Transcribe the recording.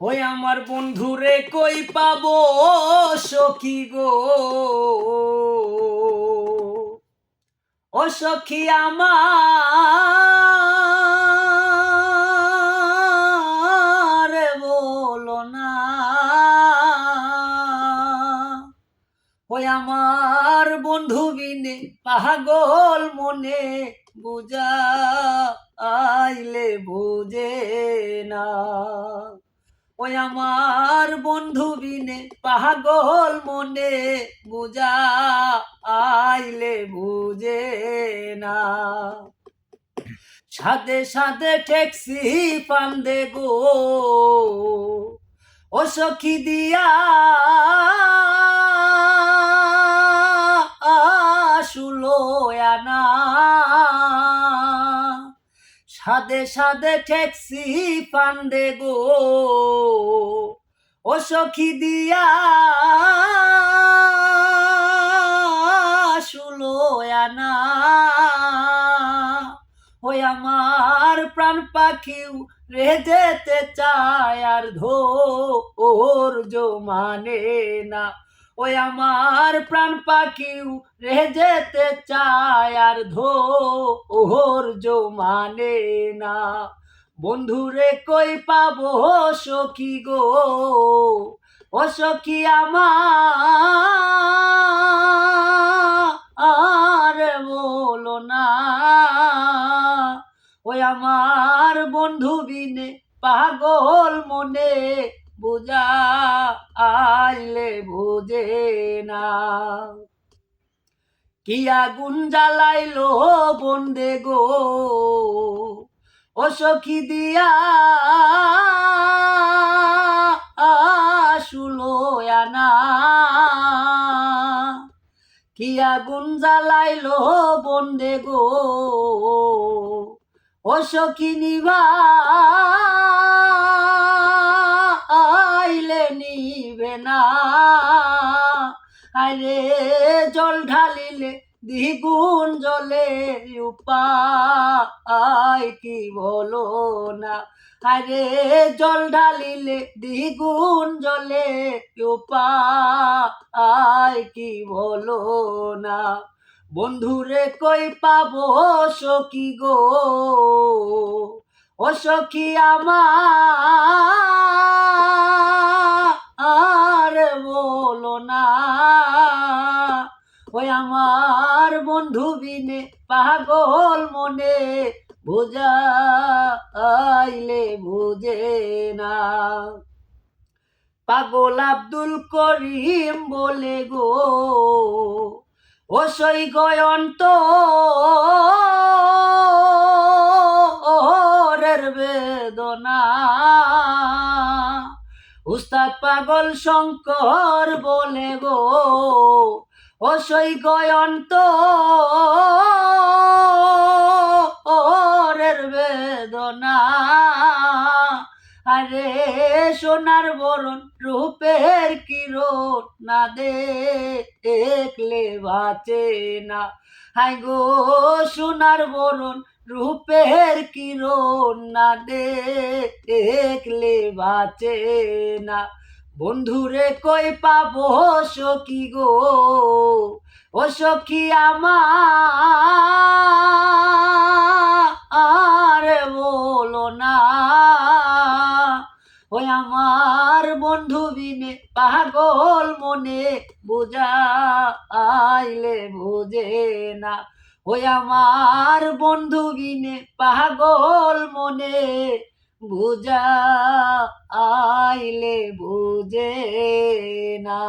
ওই আমার বন্ধুরে কই পাবো সখী গো, ও সখী আমার বলো না। ওই আমার বন্ধু বিনে পাগল মনে বুঝা আইলে বুঝে না। ওই আমার বন্ধু বিনে পাগল মনে বুঝা আইলে বুঝে না। সাদে সাদে ট্যাক্সি পান্দে গো, ও সখী দিয়া শুলো আনা। সাদে সাদে ট্যাক্সি পান্দে গো, ও সখী দিয়া শুলো আনা। ওই আমার প্রাণ পাখিও রে যেতে চায় আর ধৈর্য মানে না। ওই আমার প্রাণ পাখিও রে যেতে চায় আর ধৈর্য মানে না। বন্ধুরে কই পাবো সখী গো, ও সখী আমার বলো না। ওই আমার বন্ধু বিনে পাগল মনে বুঝা আইলে বুঝে না। কি আগুন জ্বালাইলো বন্দে গো, ও সখী দিয়া শুলো আনা। কি আগুন জ্বালাইলো বন্দে গো, ও সখী নিভাইলে নিবে না। আরে জল ঢালিলে দ্বিগুণ জলে উপায় কি বলো না। আরে জল ঢালিলে দ্বিগুণ জলে উপায় কি বলো না। বন্ধুরে কই পাবো সখী গো, ও সখী আমার বলো না। ওই আমার বন্ধু বিনে পাগল মনে বুঝা আইলে বুঝে না। পাগল আব্দুল করিম বলে গো, ও সই গয়ন্ত বেদনা। উস্তাদ পাগল শঙ্কর বলে গো, ও সই গয়ন্ত বেদনা। আরে সোনার বরণ রূপের কিরণ না দেখলে বাঁচে না। হাই গো সোনার বরণ রূপের কিরণ না দেখলে বাঁচে না। বন্ধুরে কই পাবো সখী গো, ও সখী আমার বলো না। ওই আমার বন্ধু বিনে পাগল মনে বুঝা আইলে বুঝে না। ওই আমার বন্ধু বিনে পাগল মনে বুঝা আইলে বুঝে না।